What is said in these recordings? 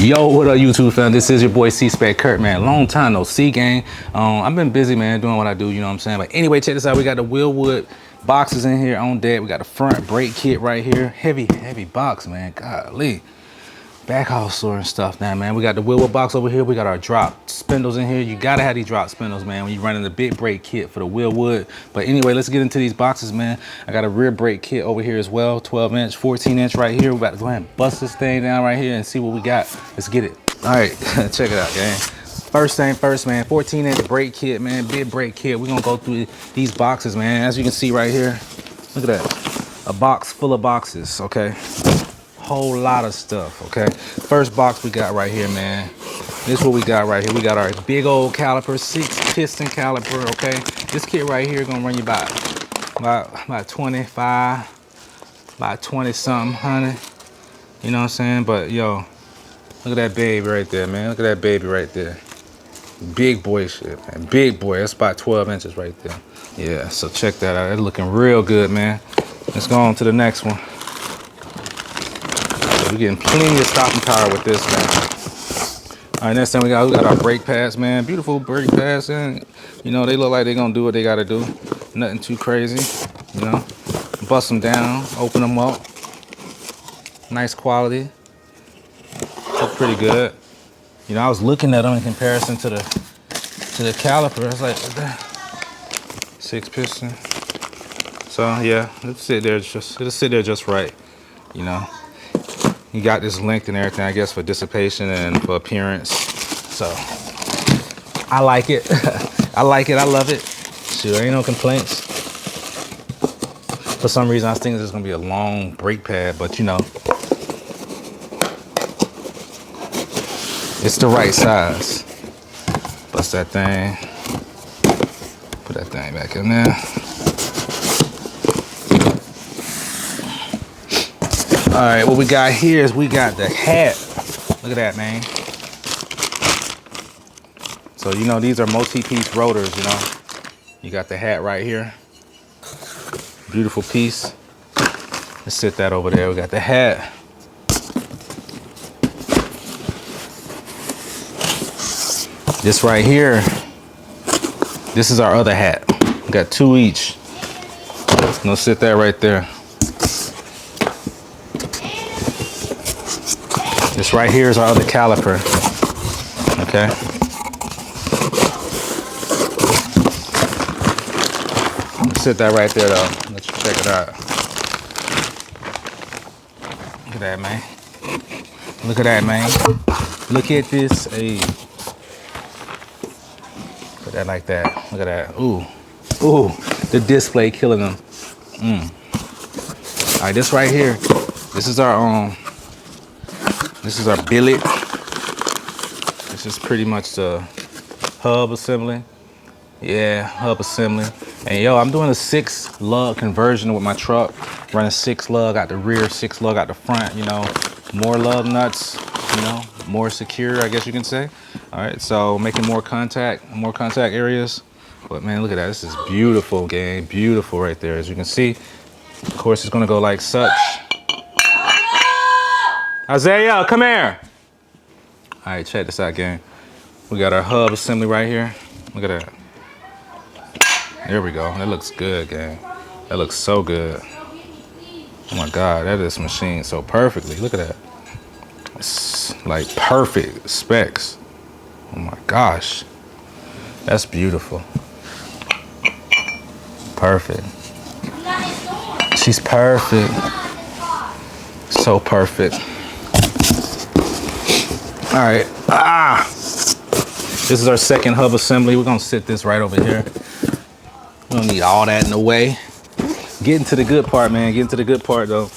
Yo, what up, YouTube fam? This is your boy C-Spec Kurt, man. Long time no see, gang. I've been busy, man, doing what I do, you know what I'm saying? But anyway, check this out. We got the Wilwood boxes in here on deck. We got the front brake kit right here. Heavy box, man. Golly. Back hauler and stuff now, man. We got the Wilwood box over here. We got our drop spindles in here. You gotta have these drop spindles, man, when you're running the big brake kit for the Wilwood. But anyway, let's get into these boxes, man. I got a rear brake kit over here as well, 12-inch, 14-inch right here. We're about to go ahead and bust this thing down right here and see what we got. Let's get it. All right, check it out, gang. First thing first, man, 14-inch brake kit, man, big brake kit. We're gonna go through these boxes, man. As you can see right here, look at that. A box full of boxes, okay? Whole lot of stuff, okay? First box we got right here, man. This is what we got right here. We got our big old caliper, 6-piston caliper, okay? This kit right here gonna run you about 25, about 20 something, 100. You know what I'm saying? But yo, look at that baby right there, man. Look at that baby right there. Big boy shit, man. Big boy. That's about 12 inches right there. Yeah, so check that out. That's looking real good, man. Let's go on to the next one. We're getting plenty of stopping power with this, man. All right, next thing we got our brake pads, man. Beautiful brake pads, and you know they look like they're gonna do what they gotta do. Nothing too crazy, you know. Bust them down, open them up. Nice quality. Look pretty good. You know, I was looking at them in comparison to the caliper. I was like, 6-piston. So yeah, it'll sit there just right, you know. You got this length and everything, I guess, for dissipation and for appearance. So I like it. I like it. I love it. Shoot, ain't no complaints. For some reason, I was thinking this is gonna be a long brake pad, but you know, it's the right size. Bust that thing. Put that thing back in there. All right, what we got here is we got the hat. Look at that, man. So, you know, these are multi-piece rotors, you know. You got the hat right here. Beautiful piece. Let's sit that over there. We got the hat. This right here, this is our other hat. We got 2 each. No, sit that right there. This right here is our other caliper, okay? Sit that right there though. Let's check it out. Look at that, man. Look at that, man. Look at this. Hey. Put that like that. Look at that. Ooh. Ooh. The display killing them. All right, this right here. This is our This is our billet. This is pretty much the hub assembly. Yeah, hub assembly. And yo, I'm doing a 6-lug conversion with my truck. Running 6 lug out the rear, 6 lug out the front, you know. More lug nuts, you know, more secure, I guess you can say. All right, so making more contact areas. But man, look at that. This is beautiful, gang. Beautiful right there. As you can see, of course, it's gonna go like such. Isaiah, come here. All right, check this out, gang. We got our hub assembly right here. Look at that. There we go. That looks good, gang. That looks so good. Oh my God, that is machined so perfectly. Look at that. It's like perfect specs. Oh my gosh. That's beautiful. Perfect. She's perfect. So perfect. All right, this is our second hub assembly. We're gonna sit this right over here. We don't need all that in the way. Getting to the good part, man. Getting to the good part though.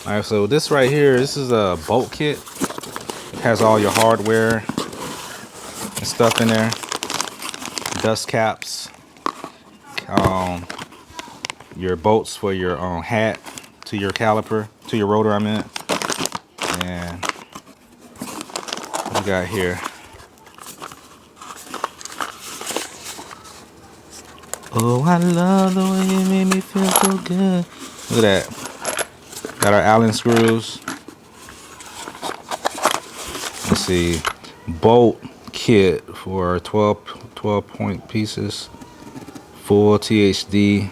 All right, so this right here, this is a bolt kit. It has all your hardware and stuff in there. Dust caps. Your bolts for your hat to your caliper, to your rotor, I meant. And what we got here? Oh, I love the way you made me feel so good. Look at that. Got our Allen screws. let's see, bolt kit for 12 point pieces, full THD.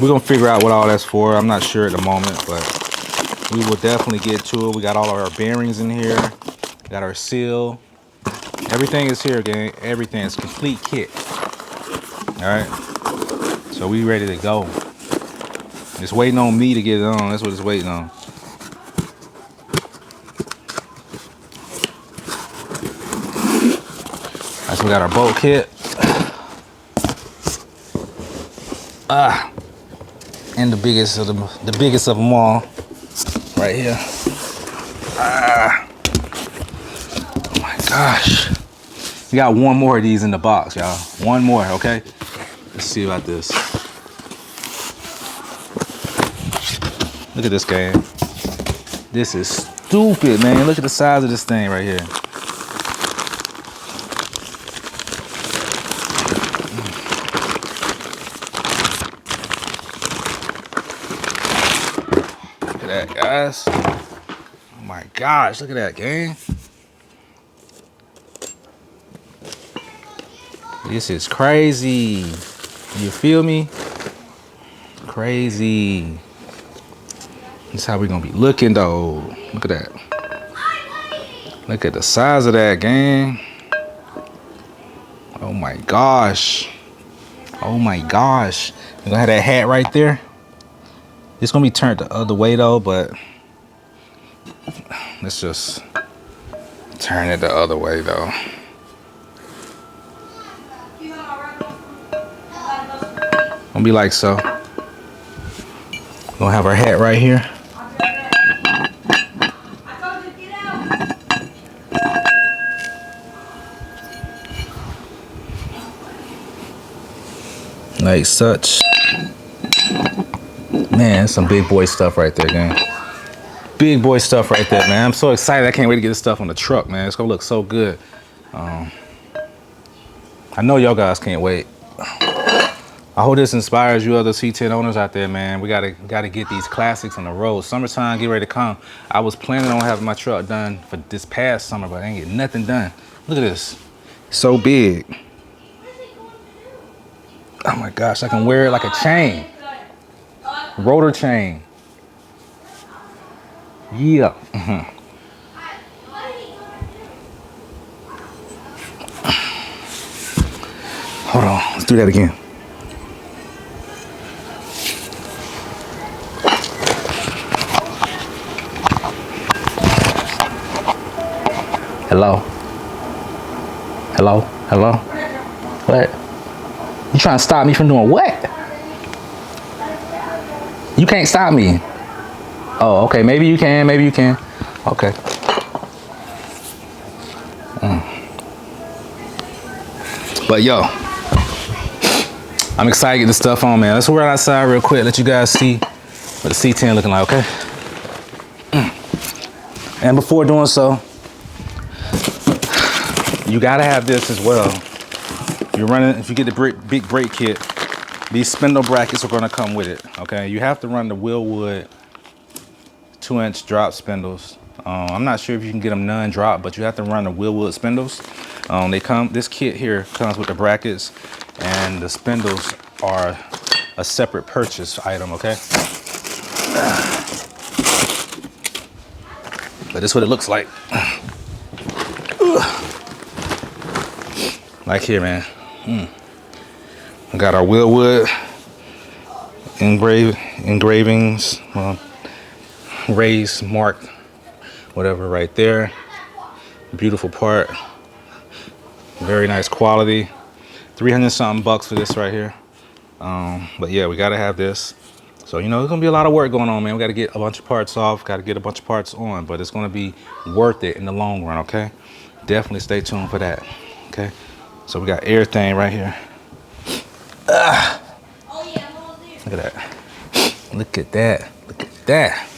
We're gonna figure out what all that's for. I'm not sure at the moment, but we will definitely get to it. We got all of our bearings in here, got our seal. Everything is here, gang. Everything is complete kit. All right, so we ready to go. It's waiting on me to get it on. That's what it's waiting on. That's we got our bolt kit. And the biggest of them all, right here. Oh my gosh. We got one more of these in the box, y'all. One more, okay? Let's see about this. Look at this game. This is stupid, man. Look at the size of this thing right here. Look at that, guys. Oh my gosh, look at that, gang. This is crazy. You feel me? Crazy. This is how we gonna be looking though. Look at that. Look at the size of that, gang. Oh my gosh. Oh my gosh. We're gonna have that hat right there. It's gonna be turned the other way though, but let's just turn it the other way though. Gonna be like so. Gonna have our hat right here. Like such. Man, that's some big boy stuff right there, gang. Big boy stuff right there, man. I'm so excited. I can't wait to get this stuff on the truck, man. It's gonna look so good. I know y'all guys can't wait. I hope this inspires you other C10 owners out there, man. We gotta get these classics on the road. Summertime, get ready to come. I was planning on having my truck done for this past summer, but I ain't get nothing done. Look at this. So big. Oh my gosh, I can wear it like a chain. Rotor chain. Yeah. Hold on, let's do that again. Hello? Hello? Hello? What? You trying to stop me from doing what? You can't stop me. Oh, okay. Maybe you can. Maybe you can. Okay. But yo, I'm excited to get this stuff on, man. Let's run outside real quick. Let you guys see what the C10 looking like, okay? And before doing so, you gotta have this as well. If you get the big brake kit, these spindle brackets are gonna come with it, okay? You have to run the Wilwood 2-inch drop spindles. I'm not sure if you can get them non-drop, but you have to run the Wilwood spindles. This kit here comes with the brackets, and the spindles are a separate purchase item, okay? But this is what it looks like. Like here, man. We got our Wilwood engravings, raised, marked, whatever, right there. Beautiful part. Very nice quality. 300 something bucks for this right here. But yeah, we gotta have this. So, you know, there's gonna be a lot of work going on, man. We gotta get a bunch of parts off, gotta get a bunch of parts on, but it's gonna be worth it in the long run, okay? Definitely stay tuned for that, okay? So we got everything right here. Look at that. Look at that. Look at that.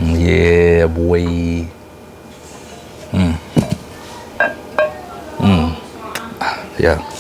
Yeah, boy. Yeah.